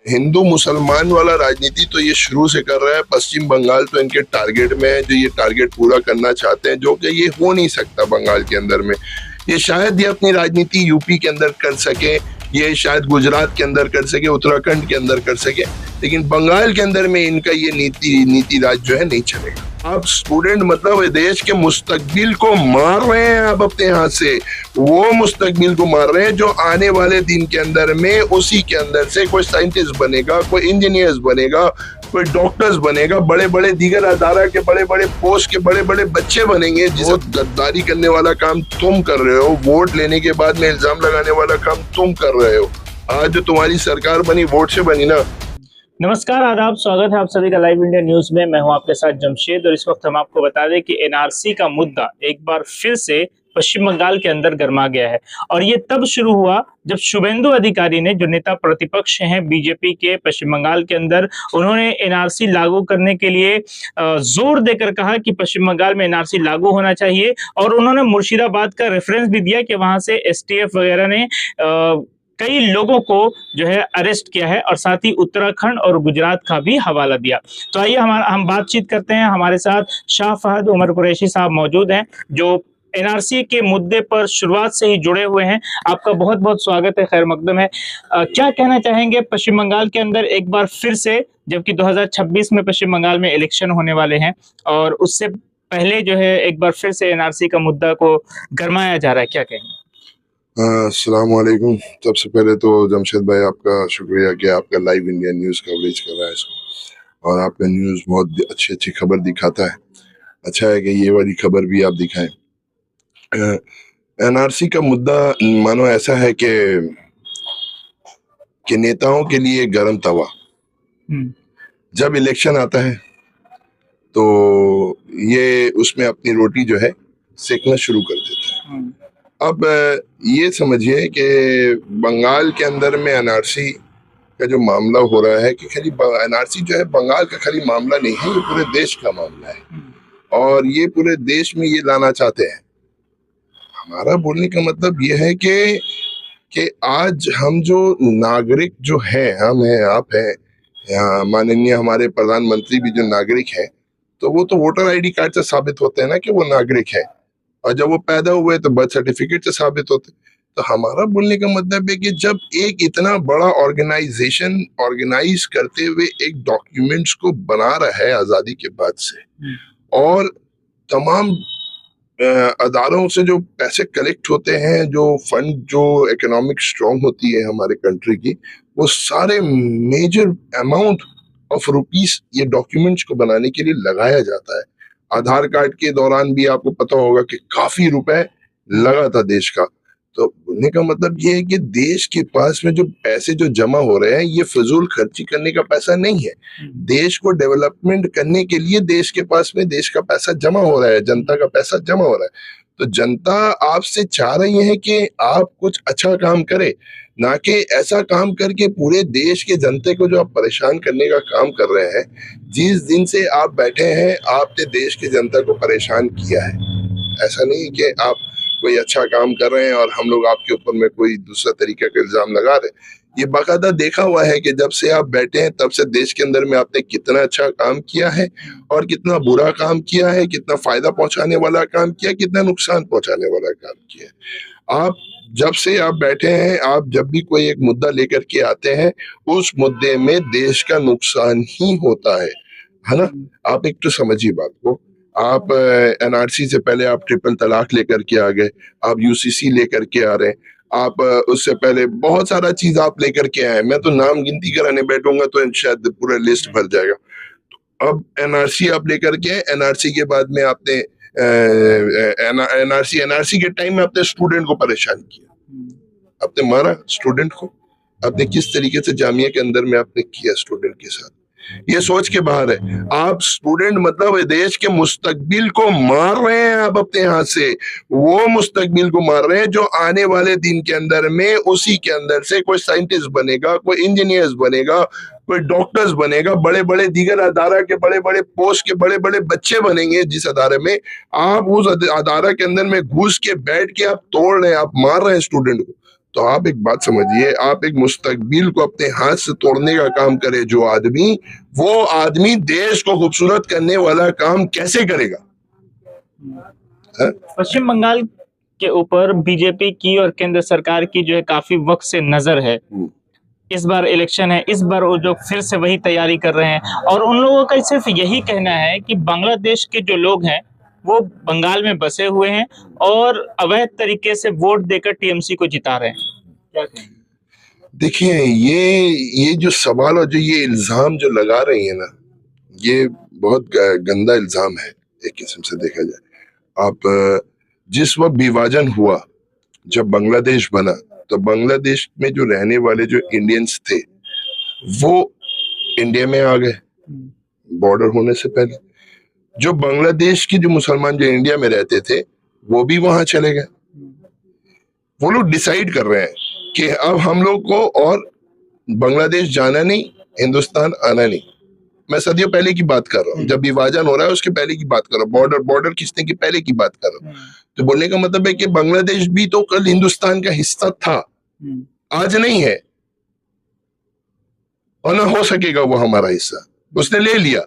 हिंदू मुसलमान वाला राजनीति तो ये शुरू से कर रहा है। पश्चिम बंगाल तो इनके टारगेट में है, जो ये टारगेट पूरा करना चाहते हैं, जो कि ये हो नहीं सकता बंगाल के अंदर में। ये शायद ये अपनी राजनीति यूपी के अंदर कर सके, ये शायद गुजरात के अंदर कर सके, उत्तराखंड के अंदर कर सके, लेकिन बंगाल के अंदर में इनका ये नीति राज जो है नहीं चलेगा। आप स्टूडेंट मतलब देश के मुस्तकबिल को मार रहे हैं आप अपने हाथ से, वो मुस्तकबिल को मार रहे हैं जो आने वाले दिन के अंदर में उसी के अंदर से कोई साइंटिस्ट बनेगा, कोई इंजीनियर्स बनेगा, कोई डॉक्टर्स बनेगा, बड़े बड़े दीगर अदारा के बड़े बड़े पोस्ट के बड़े बड़े बच्चे बनेंगे। जिसे गद्दारी करने वाला काम तुम कर रहे हो, वोट लेने के बाद में इल्जाम लगाने वाला काम तुम कर रहे हो। आज जो तुम्हारी सरकार बनी वोट से बनी ना। नमस्कार, आदाब, स्वागत है आप सभी का लाइव इंडिया न्यूज में। मैं हूं आपके साथ जमशेद और इस वक्त हम आपको बता दें कि एनआरसी का मुद्दा एक बार फिर से पश्चिम बंगाल के अंदर गर्मा गया है। और ये तब शुरू हुआ जब शुभेंदु अधिकारी ने, जो नेता प्रतिपक्ष हैं बीजेपी के पश्चिम बंगाल के अंदर, उन्होंने एनआरसी लागू करने के लिए जोर देकर कहा कि पश्चिम बंगाल में एनआरसी लागू होना चाहिए। और उन्होंने मुर्शिदाबाद का रेफरेंस भी दिया कि वहां से एसटीएफ वगैरह ने कई लोगों को जो है अरेस्ट किया है, और साथ ही उत्तराखंड और गुजरात का भी हवाला दिया। तो आइए हम बातचीत करते हैं। हमारे साथ शाह फहद उमर कुरैशी साहब मौजूद हैं, जो एनआरसी के मुद्दे पर शुरुआत से ही जुड़े हुए हैं। आपका बहुत बहुत स्वागत है, खैर मकदम है। क्या कहना चाहेंगे पश्चिम बंगाल के अंदर एक बार फिर से, जबकि 2026 में पश्चिम बंगाल में इलेक्शन होने वाले हैं और उससे पहले जो है एक बार फिर से एनआरसी का मुद्दा को गरमाया जा रहा है, क्या कहेंगे? अस्सलाम वालेकुम। सबसे पहले तो जमशेद भाई आपका शुक्रिया कि आपका लाइव इंडिया न्यूज़ कवरेज कर रहा है इसको, और आपका न्यूज़ बहुत अच्छी अच्छी खबर दिखाता है। अच्छा है कि ये वाली खबर भी आप दिखाएं। एनआरसी का मुद्दा मानो ऐसा है कि नेताओं के लिए गर्म तवा। जब इलेक्शन आता है तो ये उसमें अपनी रोटी जो है सेकना शुरू कर देता है। अब ये समझिए कि बंगाल के अंदर में एनआरसी का जो मामला हो रहा है कि खाली एनआरसी जो है बंगाल का खाली मामला नहीं है, ये पूरे देश का मामला है, और ये पूरे देश में ये लाना चाहते हैं। हमारा बोलने का मतलब ये है कि आज हम जो नागरिक जो हैं, हम हैं, आप हैं, माननीय हमारे प्रधानमंत्री भी जो नागरिक हैं, तो वो तो वोटर आईडी कार्ड से साबित होते हैं ना कि वो नागरिक है, और जब वो पैदा हुए तो बर्थ सर्टिफिकेट से साबित होते। तो हमारा बोलने का मतलब है कि जब एक इतना बड़ा ऑर्गेनाइजेशन ऑर्गेनाइज करते हुए एक डॉक्यूमेंट्स को बना रहा है आजादी के बाद से, और तमाम अदारों से जो पैसे कलेक्ट होते हैं, जो फंड, जो इकोनॉमिक स्ट्रॉन्ग होती है हमारे कंट्री की, वो सारे मेजर अमाउंट ऑफ रुपीस ये डॉक्यूमेंट्स को बनाने के लिए लगाया जाता है। आधार कार्ड के दौरान भी आपको पता होगा कि काफी रुपए लगा था देश का। तो बोलने का मतलब ये है कि देश के पास में जो पैसे जो जमा हो रहे हैं, ये फजूल खर्ची करने का पैसा नहीं है। देश को डेवलपमेंट करने के लिए देश के पास में देश का पैसा जमा हो रहा है, जनता का पैसा जमा हो रहा है। तो जनता आपसे चाह रही है कि आप कुछ अच्छा काम करें, ना कि ऐसा काम करके पूरे देश के जनते को जो आप परेशान करने का काम कर रहे हैं। जिस दिन से आप बैठे हैं, आपने देश की जनता को परेशान किया है। ऐसा नहीं कि आप कोई अच्छा काम कर रहे हैं और हम लोग आपके ऊपर में कोई दूसरा तरीके का इल्जाम लगा रहे हैं। ये बाकायदा देखा हुआ है कि जब से आप बैठे हैं तब से देश के अंदर में आपने कितना अच्छा काम किया है और कितना बुरा काम किया है, कितना फायदा पहुंचाने वाला काम किया, कितना नुकसान पहुंचाने वाला काम किया। आप जब से आप बैठे हैं, आप जब भी कोई एक मुद्दा लेकर के आते हैं, उस मुद्दे में देश का नुकसान ही होता है ना। आप एक तो समझिए बात को। आप एनआरसी से पहले आप ट्रिपल तलाक लेकर के आ गए, आप यूसीसी लेकर के आ रहे हैं, आप उससे पहले बहुत सारा चीज आप लेकर के आए। मैं तो नाम गिनती कराने बैठूंगा तो शायद पूरा लिस्ट भर जाएगा। तो अब एनआरसी आप लेकर के, एनआरसी के बाद में आपने एनआरसी के टाइम में आपने स्टूडेंट को परेशान किया, आपने मारा स्टूडेंट को, आपने किस तरीके से जामिया के अंदर में आपने किया स्टूडेंट के साथ, ये सोच के बाहर है। आप स्टूडेंट मतलब देश के मुस्तकबिल को मार रहे हैं आप अपने हाथ से, वो मुस्तकबिल को मार रहे हैं जो आने वाले दिन के अंदर में उसी के अंदर से कोई साइंटिस्ट बनेगा, कोई इंजीनियर्स बनेगा, कोई डॉक्टर्स बनेगा, बड़े बड़े दीगर अदारा के बड़े बड़े पोस्ट के बड़े बड़े बच्चे बनेंगे। जिस अदारे में आप उस अदारा के अंदर में घुस के बैठ के आप तोड़ रहे हैं, आप मार रहे हैं स्टूडेंट को, तो आप एक बात समझिए, आप एक मुस्तकबिल को अपने हाथ से तोड़ने का काम करे जो आदमी, वो आदमी देश को खूबसूरत करने वाला काम कैसे करेगा? है? पश्चिम बंगाल के ऊपर बीजेपी की और केंद्र सरकार की जो है काफी वक्त से नजर है। इस बार इलेक्शन है, इस बार वो जो फिर से वही तैयारी कर रहे हैं और उन लोगों का सिर्फ यही कहना है कि बांग्लादेश के जो लोग हैं वो बंगाल में बसे हुए हैं और अवैध तरीके से वोट देकर टीएमसी को जिता रहे हैं। क्या कहेंगे? देखिए, ये जो सवाल और जो ये इल्जाम जो लगा रही है ना, ये बहुत गंदा इल्जाम है एक किस्म से देखा जाए। आप जिस वक्त विभाजन हुआ, जब बांग्लादेश बना, तो बांग्लादेश में जो रहने वाले जो इंडियंस थे वो इंडिया में आ गए बॉर्डर होने से पहले। जो बांग्लादेश के जो मुसलमान जो इंडिया में रहते थे वो भी वहां चले गए। वो लोग डिसाइड कर रहे हैं कि अब हम लोग को और बांग्लादेश जाना नहीं, हिंदुस्तान आना नहीं। मैं सदियों पहले की बात कर रहा हूँ, जब विभाजन हो रहा है उसके पहले की बात कर रहा हूँ, बॉर्डर खींचने की पहले की बात कर रहा हूँ। तो बोलने का मतलब है कि बांग्लादेश भी तो कल हिंदुस्तान का हिस्सा था, आज नहीं है और ना हो सकेगा वो हमारा हिस्सा, उसने ले लिया।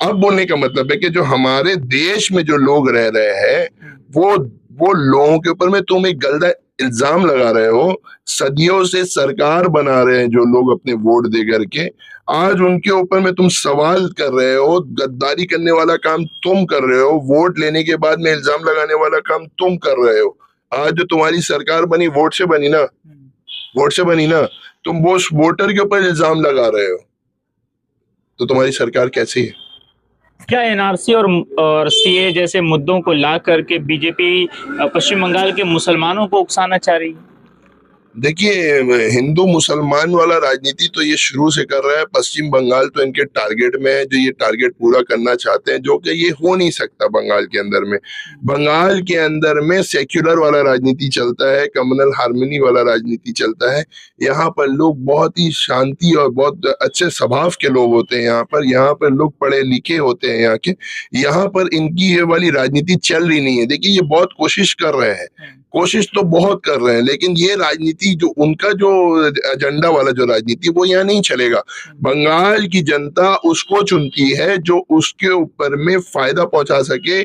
अब बोलने का मतलब है कि जो हमारे देश में जो लोग रह रहे हैं वो लोगों के ऊपर में तुम एक गलत इल्जाम लगा रहे हो। सदियों से सरकार बना रहे हैं जो लोग अपने वोट दे करके, आज उनके ऊपर में तुम सवाल कर रहे हो। गद्दारी करने वाला काम तुम कर रहे हो, वोट लेने के बाद में इल्जाम लगाने वाला काम तुम कर रहे हो। आज जो तुम्हारी सरकार बनी वोट से बनी ना, वोट से बनी ना, तुम वो वोटर के ऊपर इल्जाम लगा रहे हो, तो तुम्हारी सरकार कैसी है? क्या एनआरसी और सीए जैसे मुद्दों को ला करके बीजेपी पश्चिम बंगाल के मुसलमानों को उकसाना चाह रही है? देखिए, हिंदू मुसलमान वाला राजनीति तो ये शुरू से कर रहा है। पश्चिम बंगाल तो इनके टारगेट में है, जो ये टारगेट पूरा करना चाहते हैं, जो कि ये हो नहीं सकता बंगाल के अंदर में। बंगाल के अंदर में सेक्युलर वाला राजनीति चलता है, कम्युनल हार्मनी वाला राजनीति चलता है। यहाँ पर लोग बहुत ही शांति और बहुत अच्छे स्वभाव के लोग होते हैं। यहाँ पर लोग पढ़े लिखे होते हैं यहाँ के। यहाँ पर इनकी ये वाली राजनीति चल रही नहीं है। देखिए, ये बहुत कोशिश कर रहे हैं, कोशिश तो बहुत कर रहे हैं, लेकिन ये राजनीति जो उनका जो एजेंडा वाला जो राजनीति वो यहाँ नहीं चलेगा। बंगाल की जनता उसको चुनती है जो उसके ऊपर में फायदा पहुंचा सके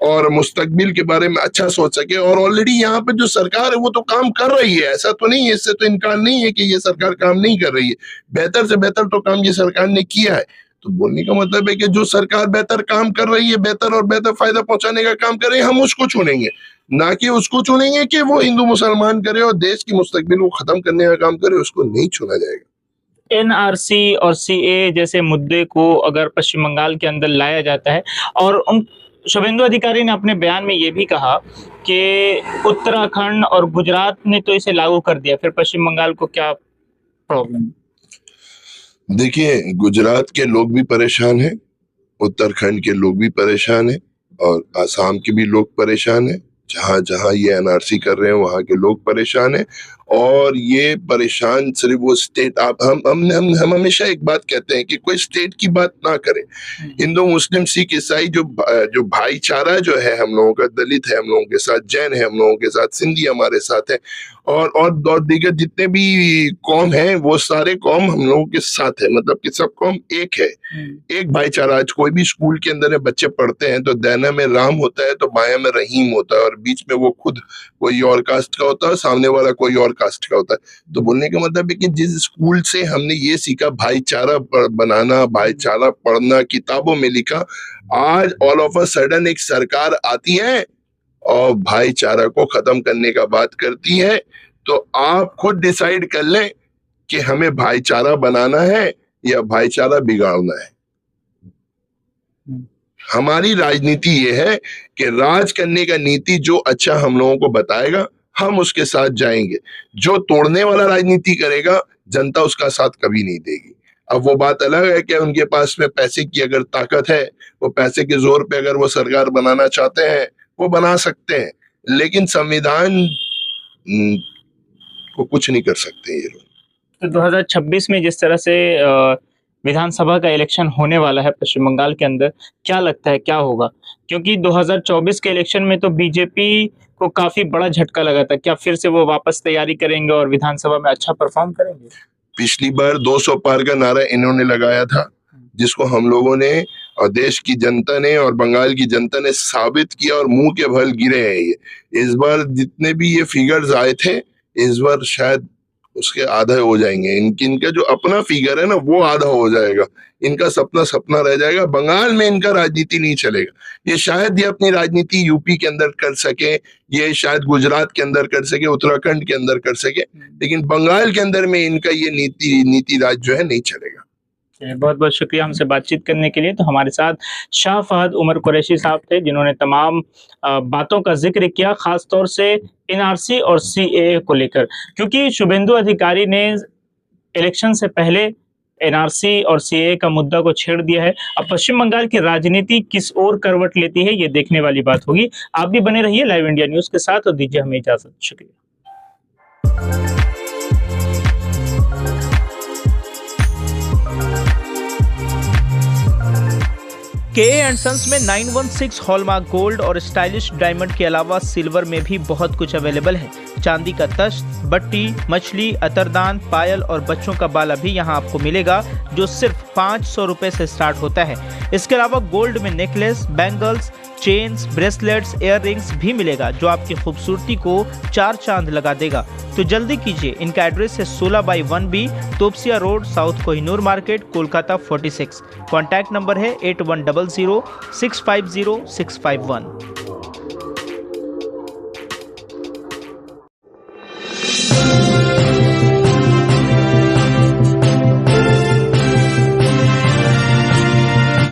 और मुस्तकबिल के बारे में अच्छा सोच सके। और ऑलरेडी यहाँ पे जो सरकार है वो तो काम कर रही है, ऐसा तो नहीं है, इससे तो इनकार नहीं है कि ये सरकार काम नहीं कर रही है। बेहतर से बेहतर तो काम ये सरकार ने किया है। तो बोलने का मतलब है कि जो सरकार बेहतर काम कर रही है, बेहतर और बेहतर फायदा पहुंचाने का काम कर रही है, हम उसको चुनेंगे, ना कि उसको चुनेंगे कि वो हिंदू मुसलमान करे और देश की मुस्तकबिल को खत्म करने का काम करे। उसको नहीं चुना जाएगा। एनआरसी और सीए जैसे मुद्दे को अगर पश्चिम बंगाल के अंदर लाया जाता है, और उन शुभेंदु अधिकारी ने अपने बयान में ये भी कहा कि उत्तराखंड और गुजरात ने तो इसे लागू कर दिया, फिर पश्चिम बंगाल को क्या प्रॉब्लम? देखिए, गुजरात के लोग भी परेशान हैं, उत्तराखंड के लोग भी परेशान हैं और आसाम के भी लोग परेशान हैं। जहां जहां ये एनआरसी कर रहे हैं वहां के लोग परेशान हैं। और ये परेशान सिर्फ वो स्टेट, आप हम हमेशा एक बात कहते हैं कि कोई स्टेट की बात ना करे। हिंदू मुस्लिम सिख ईसाई जो भाईचारा जो है हम लोगों का, दलित है हम लोगों के साथ, जैन है हम लोगों के साथ, सिंधी हमारे साथ है और दीगर जितने भी कौम है वो सारे कौम हम लोगों के साथ है। मतलब कि सब कौम एक है, एक भाईचारा। आज कोई भी स्कूल के अंदर बच्चे पढ़ते हैं तो दैना में राम होता है तो बाया में रहीम होता है, और बीच में वो खुद कोई और कास्ट का होता है, सामने वाला कोई और कास्ट का होता है। तो बोलने का मतलब है कि जिस स्कूल से हमने ये सीखा भाईचारा बनाना, भाईचारा पढ़ना, किताबों में लिखा, आज ऑल ऑफ अ सडन एक सरकार आती है और भाईचारा को खत्म करने का बात करती है। तो आप खुद डिसाइड कर लें कि हमें भाईचारा बनाना है या भाईचारा बिगाड़ना है। हमारी राजनीति ये है कि राज करने का नीति जो अच्छा हम लोगों को बताएगा हम उसके साथ जाएंगे। जो तोड़ने वाला राजनीति करेगा जनता उसका साथ कभी नहीं देगी। अब वो बात अलग है कि उनके पास में पैसे की अगर ताकत है, वो पैसे के जोर पे अगर वो सरकार बनाना चाहते हैं वो बना सकते हैं, लेकिन संविधान को कुछ नहीं कर सकते ये लोग। तो 2026 में जिस तरह से विधानसभा का इलेक्शन होने वाला है पश्चिम बंगाल के अंदर, क्या लगता है क्या होगा? क्योंकि 2024 के इलेक्शन में तो बीजेपी को काफी बड़ा झटका लगा था। क्या फिर से वो वापस तैयारी करेंगे और विधानसभा में अच्छा परफॉर्म करेंगे? पिछली बार 200 पार का नारा इन्होंने लगाया था, जिसको हम लोगों ने और देश की जनता ने और बंगाल की जनता ने साबित किया और मुंह के बल गिरे हैं। ये इस बार जितने भी ये फिगर्स आए थे, इस बार शायद उसके आधा हो जाएंगे। इनका जो अपना फिगर है ना, वो आधा हो जाएगा। इनका सपना सपना रह जाएगा। बंगाल में इनका राजनीति नहीं चलेगा। ये शायद ये अपनी राजनीति यूपी के अंदर कर सके, ये शायद गुजरात के अंदर कर सके, उत्तराखंड के अंदर कर सके, लेकिन बंगाल के अंदर में इनका ये नीति राज जो है नहीं चलेगा। बहुत बहुत शुक्रिया हमसे बातचीत करने के लिए। तो हमारे साथ शाह फहद उमर कुरैशी साहब थे, जिन्होंने तमाम बातों का जिक्र किया, खास तौर से एनआरसी और सीएए को लेकर, क्योंकि शुभेंदु अधिकारी ने इलेक्शन से पहले एनआरसी और सीएए का मुद्दा को छेड़ दिया है। अब पश्चिम बंगाल की राजनीति किस ओर करवट लेती है, ये देखने वाली बात होगी। आप भी बने रहिए लाइव इंडिया न्यूज के साथ और दीजिए हमें इजाजत। शुक्रिया। के सन्स में 916 हॉलमार्क गोल्ड और स्टाइलिश डायमंड के अलावा सिल्वर में भी बहुत कुछ अवेलेबल है। चांदी का तश्त, बट्टी, मछली, अतरदान, पायल और बच्चों का बाला भी यहाँ आपको मिलेगा, जो सिर्फ 500 रुपए से स्टार्ट होता है। इसके अलावा गोल्ड में necklace, bangles, chains, bracelets, ear rings भी मिलेगा, जो आपकी खूबसूरती को 4 चांद लगा देगा। तो जल्दी कीजिए, इनका एड्रेस है 16/1B, Topsia road, south Kohinoor market, Kolkata 46। Contact number है 8100 650 651।